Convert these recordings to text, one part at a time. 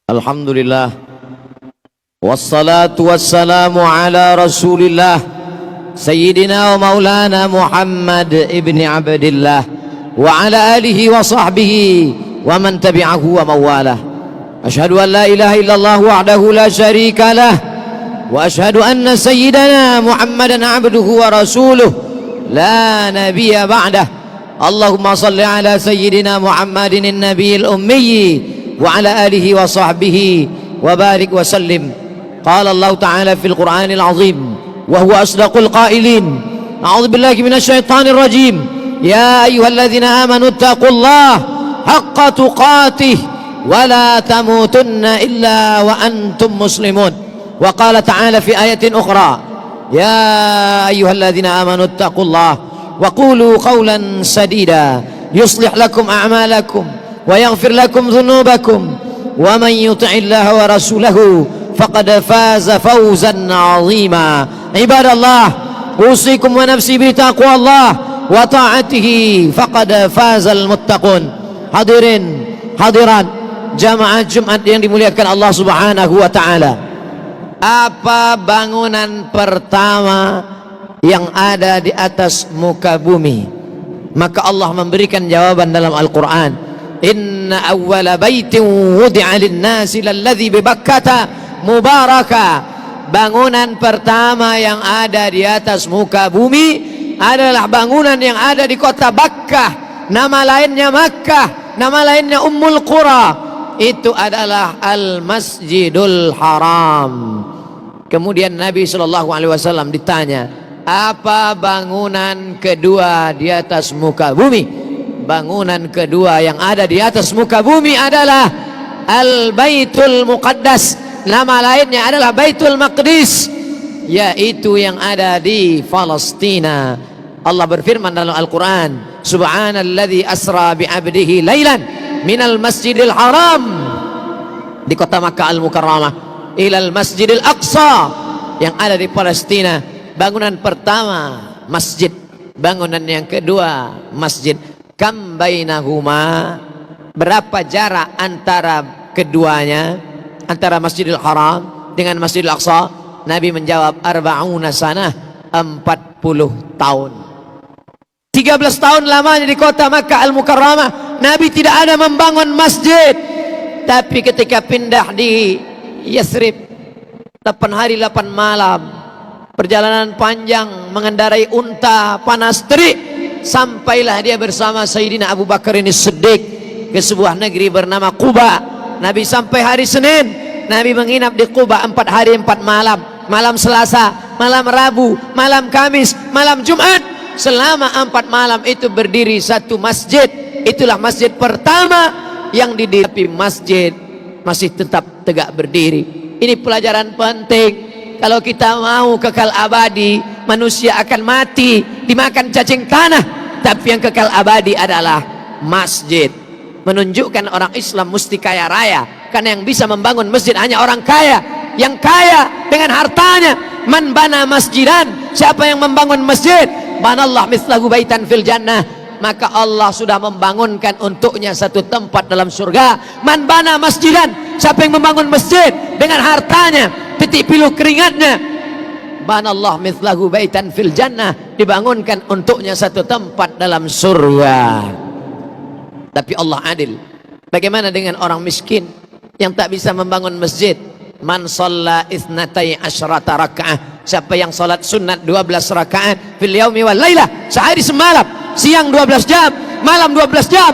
Alhamdulillah, wassalatu wassalamu ala rasulillah Sayyidina wa maulana Muhammad ibni Abdillah wa ala alihi wa sahbihi wa man tabi'ahu wa mawalah. Ashhadu an la ilaha illallah wahdahu la syarika lah wa ashhadu anna sayyidana Muhammadan abduhu wa rasuluh la nabiyya ba'dah. Allahumma salli ala sayyidina Muhammadin an-nabiyil ummi وعلى آله وصحبه وبارك وسلم. قال الله تعالى في القرآن العظيم وهو أصدق القائلين: أعوذ بالله من الشيطان الرجيم، يا أيها الذين آمنوا اتقوا الله حق تقاته ولا تموتن إلا وأنتم مسلمون. وقال تعالى في آية أخرى: يا أيها الذين آمنوا اتقوا الله وقولوا قولا سديدا يصلح لكم أعمالكم ويغفر لكم ذنوبكم ومن يطع الله ورسوله فقد فاز فوزا عظيما. عباد الله، أوصيكم ونفسي بتقوى الله وطاعته فقد فاز المتقون. Hadirin hadirat jamaah Jumat yang dimuliakan Allah Subhanahu wa taala. Apa bangunan pertama yang ada di atas muka bumi? Maka Allah memberikan jawaban dalam Al-Qur'an. Inna awwala baitin wudi'a lin-nasi lalladzi bi Bakkata mubaraka. Bangunan pertama yang ada di atas muka bumi adalah bangunan yang ada di kota Bakkah. Nama lainnya Makkah, nama lainnya Ummul Qura. Itu adalah Al-Masjidul Haram. Kemudian Nabi SAW ditanya, apa bangunan kedua di atas muka bumi? Bangunan kedua yang ada di atas muka bumi adalah Al-Baitul Muqaddas. Nama lainnya adalah Baitul Maqdis, yaitu yang ada di Palestina. Allah berfirman dalam Al-Quran: Subhanalladzi asra bi'abdihi lailan minal masjidil haram, di kota Makkah Al-Mukarramah, ilal masjidil aqsa, yang ada di Palestina. Bangunan pertama masjid, bangunan yang kedua masjid. Kam bainahuma, berapa jarak antara keduanya, antara Masjidil Haram dengan Masjidil Aqsa? Nabi menjawab, arba'una sanah, 40 tahun. 13 tahun lamanya di kota Makkah Al-Mukarramah, Nabi tidak ada membangun masjid. Tapi ketika pindah di Yathrib, 8 hari 8 malam, perjalanan panjang mengendarai unta panas terik, sampailah dia bersama Sayyidina Abu Bakar ini Siddiq ke sebuah negeri bernama Quba. Nabi sampai hari Senin, Nabi menginap di Quba 4 hari 4 malam. Malam Selasa, malam Rabu, malam Kamis, malam Jumat. Selama 4 malam itu berdiri satu masjid. Itulah masjid pertama yang didirikan. Tapi masjid masih tetap tegak berdiri. Ini pelajaran penting. Kalau kita mau kekal abadi, manusia akan mati dimakan cacing tanah, tapi yang kekal abadi adalah masjid. Menunjukkan orang Islam mesti kaya raya, karena yang bisa membangun masjid hanya orang kaya, yang kaya dengan hartanya. Man bana masjidan, siapa yang membangun masjid, banallah mithlahu baitan fil jannah, maka Allah sudah membangunkan untuknya satu tempat dalam surga. Man bana masjidan, siapa yang membangun masjid dengan hartanya, titik piluh keringatnya, banallah mithlahu baitan fil jannah, dibangunkan untuknya satu tempat dalam surga. Tapi Allah adil. Bagaimana dengan orang miskin yang tak bisa membangun masjid? Man shalla itsnatai asyrata raka'ah, siapa yang salat sunat 12 rakaat fil yaumi wal lailah, sehari semalam, siang 12 jam, malam 12 jam,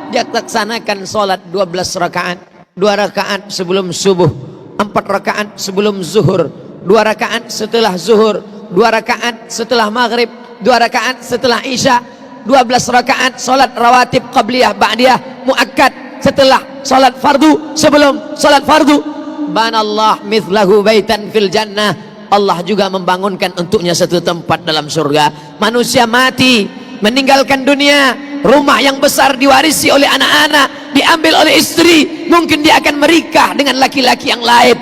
dia laksanakan salat 12 rakaat, 2 rakaat sebelum subuh, 4 rakaat sebelum zuhur, 2 rakaat setelah zuhur, 2 rakaat setelah maghrib, 2 rakaat setelah isya, 12 rakaat salat rawatib qabliyah ba'diyah muakkad setelah salat fardu, sebelum salat fardu. Banallah mithlahu baitan fil jannah, Allah juga membangunkan untuknya satu tempat dalam surga. Manusia mati, meninggalkan dunia, rumah yang besar diwarisi oleh anak-anak, diambil oleh istri, mungkin dia akan menikah dengan laki-laki yang lain.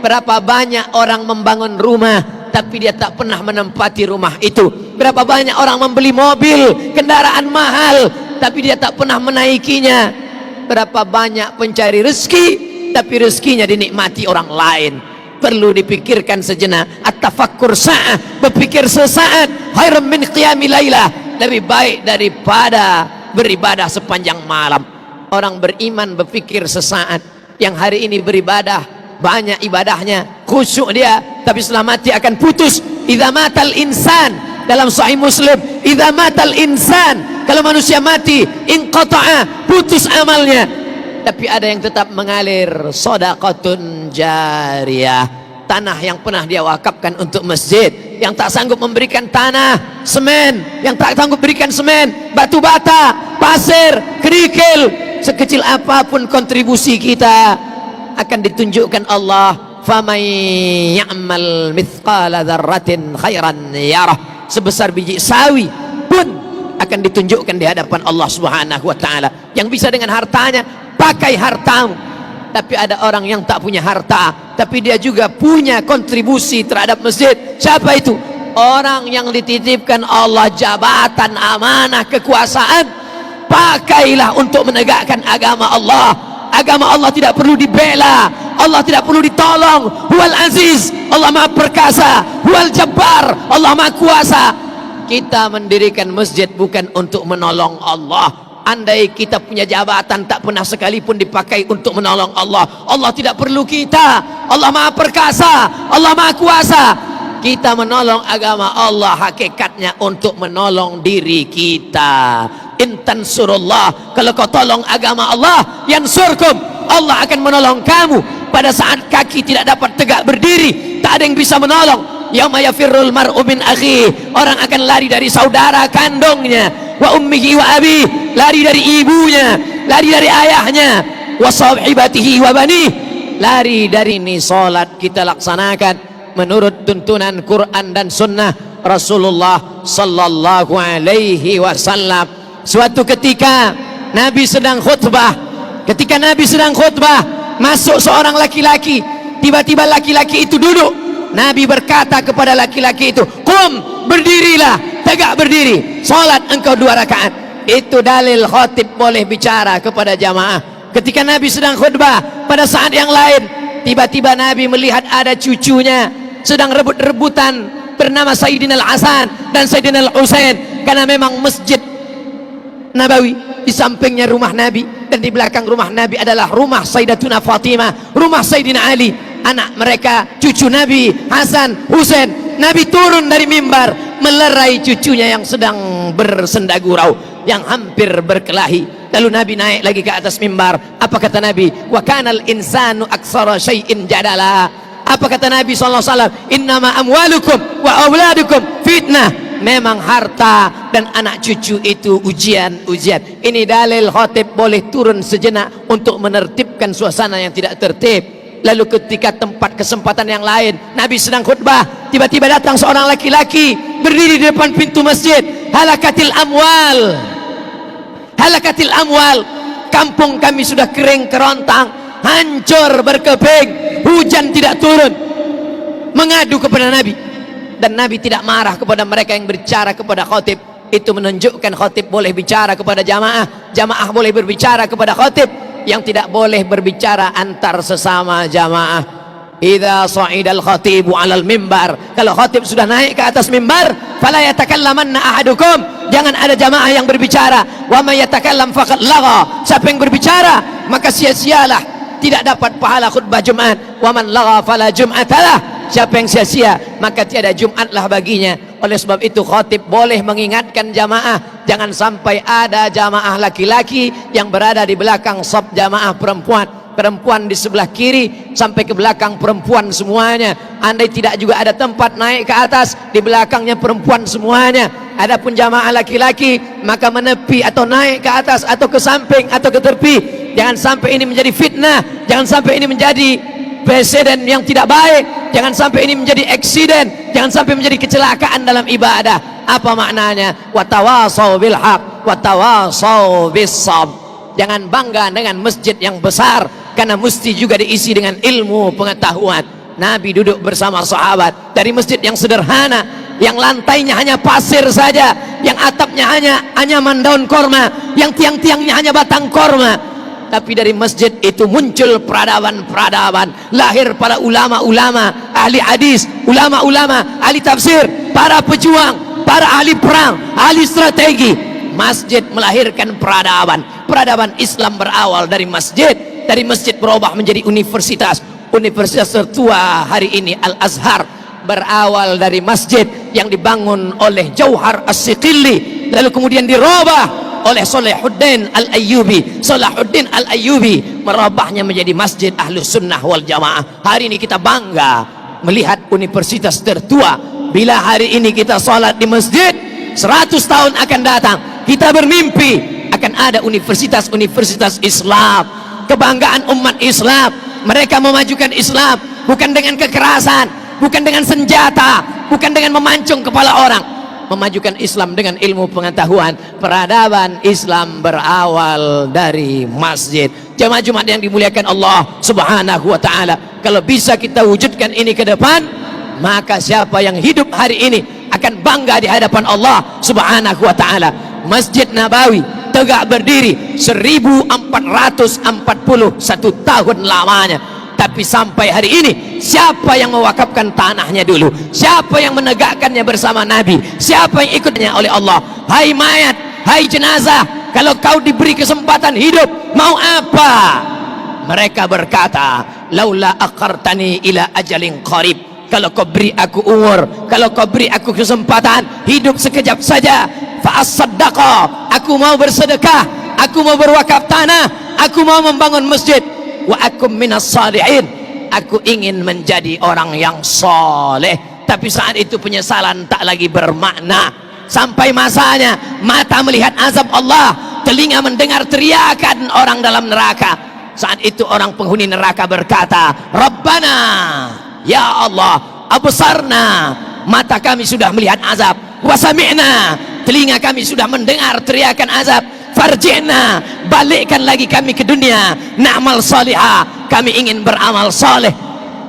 Berapa banyak orang membangun rumah tapi dia tak pernah menempati rumah itu. Berapa banyak orang membeli mobil, kendaraan mahal, tapi dia tak pernah menaikinya. Berapa banyak pencari rezeki tapi rezekinya dinikmati orang lain. Perlu dipikirkan sejenak. At-tafakkur sa'ah, berpikir sesaat, khairum min qiyami lailah, lebih baik daripada beribadah sepanjang malam. Orang beriman berpikir sesaat. Yang hari ini beribadah, banyak ibadahnya, khusyuk dia, tapi setelah mati akan putus. Idza matal insan, dalam Sahih Muslim, idza matal insan, kalau manusia mati, inqata'a, putus amalnya. Tapi ada yang tetap mengalir, shadaqatun jariyah, tanah yang pernah dia wakafkan untuk masjid. Yang tak sanggup memberikan tanah, semen, yang tak sanggup berikan semen, batu bata, pasir, kerikil, sekecil apapun kontribusi kita, akan ditunjukkan Allah, faman ya'mal mithqala dzarratin khairan yarah, sebesar biji sawi pun akan ditunjukkan di hadapan Allah Subhanahu wa taala. Yang bisa dengan hartanya, pakai hartamu. Tapi ada orang yang tak punya harta, tapi dia juga punya kontribusi terhadap masjid. Siapa itu? Orang yang dititipkan Allah jabatan, amanah, kekuasaan. Pakailah untuk menegakkan agama Allah. Agama Allah tidak perlu dibela, Allah tidak perlu ditolong. Huwal aziz, Allah maha perkasa. Huwal jabbar, Allah maha kuasa. Kita mendirikan masjid bukan untuk menolong Allah. Andai kita punya jabatan, tak pernah sekalipun dipakai untuk menolong Allah. Allah tidak perlu kita. Allah maha perkasa, Allah maha kuasa. Kita menolong agama Allah hakikatnya untuk menolong diri kita. Intan surullah, kalau kau tolong agama Allah, yansurkum, Allah akan menolong kamu. Pada saat kaki tidak dapat tegak berdiri, tak ada yang bisa menolong. Yauma yafirrul mar'u min akhihi, orang akan lari dari saudara kandungnya. Wa ummihi wa abi, lari dari ibunya, lari dari ayahnya. Wa sahibatihi wa bani, lari dari ini. Salat kita laksanakan menurut tuntunan Quran dan sunnah Rasulullah sallallahu alaihi wasallam. Suatu ketika Nabi sedang khutbah. Ketika Nabi sedang khutbah, masuk seorang laki-laki. Tiba-tiba laki-laki itu duduk. Nabi berkata kepada laki-laki itu, "Qum, berdirilah, tegak berdiri. Salat engkau 2 rakaat." Itu dalil khatib boleh bicara kepada jamaah. Ketika Nabi sedang khutbah, pada saat yang lain, tiba-tiba Nabi melihat ada cucunya sedang rebut-rebutan, bernama Sayyidina Al-Hasan dan Sayyidina Al-Husain. Karena memang masjid Nabawi di sampingnya rumah Nabi, dan di belakang rumah Nabi adalah rumah Sayyidatuna Fatimah, rumah Sayyidina Ali, anak mereka, cucu Nabi Hasan, Husain. Nabi turun dari mimbar melerai cucunya yang sedang bersendagurau, yang hampir berkelahi. Lalu Nabi naik lagi ke atas mimbar. Apa kata Nabi? Wa kanal insanu aktsara syai'in jadala. Apa kata Nabi SAW? Innama amwalukum wa auladukum fitnah. Memang harta dan anak cucu itu ujian-ujian. Ini dalil khatib boleh turun sejenak untuk menertibkan suasana yang tidak tertib. Lalu ketika tempat kesempatan yang lain, Nabi sedang khutbah, tiba-tiba datang seorang laki-laki berdiri di depan pintu masjid. Halakatil amwal, halakatil amwal, kampung kami sudah kering kerontang, hancur berkeping, hujan tidak turun. Mengadu kepada Nabi, dan Nabi tidak marah kepada mereka yang berbicara kepada khatib. Itu menunjukkan khatib boleh bicara kepada jamaah, jamaah boleh berbicara kepada khatib. Yang tidak boleh berbicara antar sesama jamaah. Idza sa'idal khatibu 'alal mimbar, kalau khatib sudah naik ke atas mimbar, fala yatakallamanna ahadukum, jangan ada jamaah yang berbicara. Wa may yatakallam faqad lagha, siapa yang berbicara maka sia-sialah, tidak dapat pahala khutbah Jumat. Wa man lagha fala jum'atalah, siapa yang sia-sia maka tiada Jumatlah baginya. Oleh sebab itu khatib boleh mengingatkan jamaah, jangan sampai ada jamaah laki-laki yang berada di belakang saf jamaah perempuan, perempuan di sebelah kiri sampai ke belakang perempuan semuanya. Andai tidak juga ada tempat naik ke atas, di belakangnya perempuan semuanya. Adapun jamaah laki-laki maka menepi atau naik ke atas atau ke samping atau ke tepi. Jangan sampai ini menjadi fitnah, jangan sampai ini menjadi presiden yang tidak baik, jangan sampai ini menjadi eksiden, jangan sampai menjadi kecelakaan dalam ibadah. Apa maknanya? Watawasau bil haq, watawasau bis sabr. Jangan bangga dengan masjid yang besar, karena mesti juga diisi dengan ilmu pengetahuan. Nabi duduk bersama sahabat dari masjid yang sederhana, yang lantainya hanya pasir saja, yang atapnya hanya anyaman daun korma, yang tiang-tiangnya hanya batang korma. tapi dari masjid itu muncul peradaban-peradaban, lahir para ulama-ulama ahli hadis, ulama-ulama ahli tafsir, para pejuang, para ahli perang, ahli strategi. Masjid melahirkan peradaban Islam berawal dari masjid. Dari masjid berubah menjadi universitas tertua hari ini Al-Azhar berawal dari masjid yang dibangun oleh Jauhar As-Siqilli, lalu kemudian dirubah oleh Salahuddin Al-Ayyubi, merubahnya menjadi Masjid Ahlus Sunnah wal Jamaah. Hari ini kita bangga melihat universitas tertua. Bila hari ini kita salat di masjid, 100 tahun akan datang kita bermimpi akan ada universitas-universitas Islam, kebanggaan umat Islam. Mereka memajukan Islam bukan dengan kekerasan, bukan dengan senjata, bukan dengan memancung kepala orang, memajukan Islam dengan ilmu pengetahuan. Peradaban Islam berawal dari masjid. Jamaah Jumat yang dimuliakan Allah Subhanahu wa taala, kalau bisa kita wujudkan ini ke depan, maka siapa yang hidup hari ini akan bangga di hadapan Allah Subhanahu wa taala. Masjid Nabawi tegak berdiri 1441 tahun lamanya, tapi sampai hari ini siapa yang mewakafkan tanahnya dulu? Siapa yang menegakkannya bersama Nabi? Siapa yang ikutnya oleh Allah? Hai mayat, hai jenazah, kalau kau diberi kesempatan hidup, mau apa? Mereka berkata, laula aqartani ila ajalin qarib, kalau kau beri aku umur, kalau kau beri aku kesempatan hidup sekejap saja, fa as-saddaqa, aku mau bersedekah, aku mau berwakaf tanah, aku mau membangun masjid, wa akum minas salihin, aku ingin menjadi orang yang soleh. Tapi saat itu penyesalan tak lagi bermakna. Sampai masanya mata melihat azab Allah, telinga mendengar teriakan orang dalam neraka. Saat itu orang penghuni neraka berkata, Rabbana, ya Allah, absarna, mata kami sudah melihat azab, wa sami'na, telinga kami sudah mendengar teriakan azab, farji'na, balikkan lagi kami ke dunia, na'mal salihah, kami ingin beramal saleh.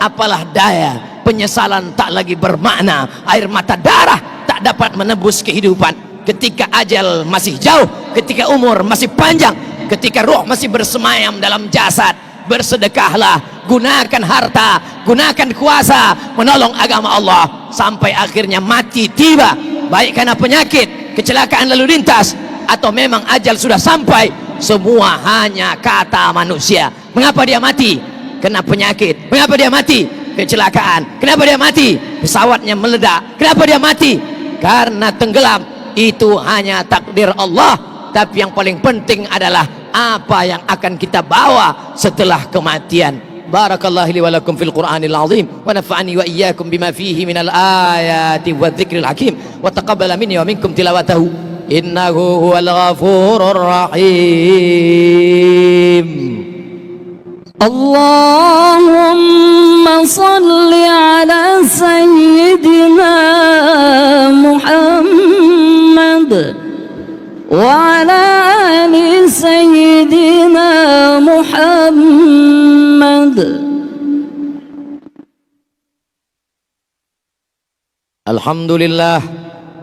Apalah daya, penyesalan tak lagi bermakna, air mata darah tak dapat menebus kehidupan. Ketika ajal masih jauh, ketika umur masih panjang, ketika ruh masih bersemayam dalam jasad, bersedekahlah, gunakan harta, gunakan kuasa menolong agama Allah, sampai akhirnya mati tiba, baik karena penyakit, kecelakaan lalu lintas, atau memang ajal sudah sampai. Semua hanya kata manusia. Mengapa dia mati? Kena penyakit. Mengapa dia mati? Kecelakaan. Kenapa dia mati? Pesawatnya meledak. Kenapa dia mati? Karena tenggelam. Itu hanya takdir Allah. Tapi yang paling penting adalah apa yang akan kita bawa setelah kematian. Barakallahu li wa lakum fil Qur'anil azim, wa nafa'ani wa iyyakum bima fihi minal ayati wadh-dhikril hakim, wa taqabbala minni wa minkum tilawatahu innahu huwal ghafurur rahim. Allahumma salli ala sayyidina Muhammad wa ala ali sayyidina Muhammad. Alhamdulillah,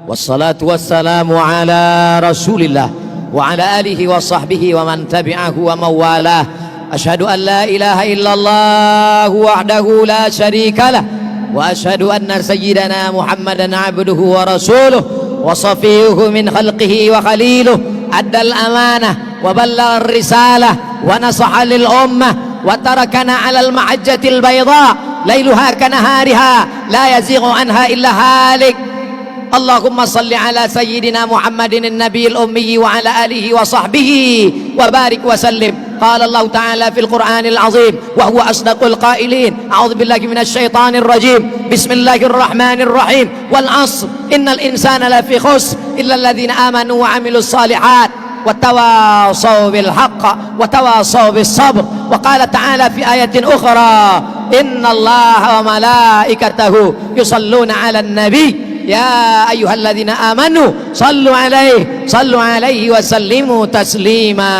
wassalatu wassalamu ala rasulillah wa ala alihi wa sahbihi wa man tabi'ahu wa mawalah. Asyhadu an la ilaha illallah wahdahu la syarika lah, wa asyhadu anna sayyidana Muhammadan abduhu wa rasuluh wa safiyuhu min khalqihi wa khaliluh, addal amanah wa ballagha risalah wa nasaha lil ummah wa tarakana ala al mahajjatil bayda lailuha kanahariha la yazighu anha illa halik. Allahumma salli ala sayyidina Muhammadin nabiyil ummi wa ala alihi wa sahbihi wa barik wa sallim. Qala Allah ta'ala fil Qur'anil azim wa huwa asdaqul qailin. A'udzu billahi minasy syaithanir rajim. Bismillahirrahmanirrahim. Wal 'ashr innal insana lafi khusr illa alladhina amanu wa 'amilus shalihat wa tawasaw bil haqq wa tawasaw bis sabr. Wa qala ta'ala fi ayatin ukhra, innallaha wa malaikatahu yusalluna 'alan nabiy ya ayyuhalladzina amanu sallu alaihi wa sallimu taslima.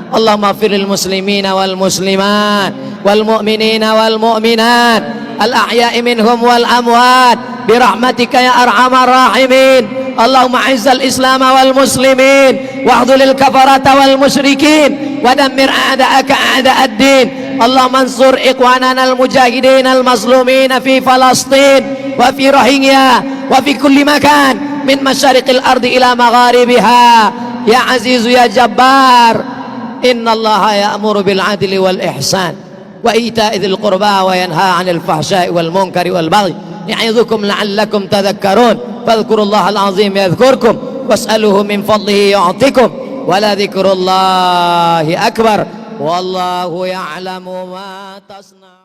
Allahumma firil muslimina wal muslimat wal mu'minina wal mu'minat al ahya'i minhum wal amwat birahmatika ya arhamar rahimin. اللهم أعز الإسلام والمسلمين واخذل الكفرة والمشركين ودمر أعداءك أعداء الدين. اللهم انصر إخواننا المجاهدين المظلومين في فلسطين وفي روهينيا وفي كل مكان من مشارق الأرض إلى مغاربها يا عزيز يا جبار. إن الله يأمر بالعدل والإحسان وإيتاء ذي القربى وينهى عن الفحشاء والمنكر والبغي يعظكم لعلكم تذكرون. فاذكروا الله العظيم يذكركم واسألوه من فضله يعطكم ولذكر الله أكبر والله يعلم ما تصنعون.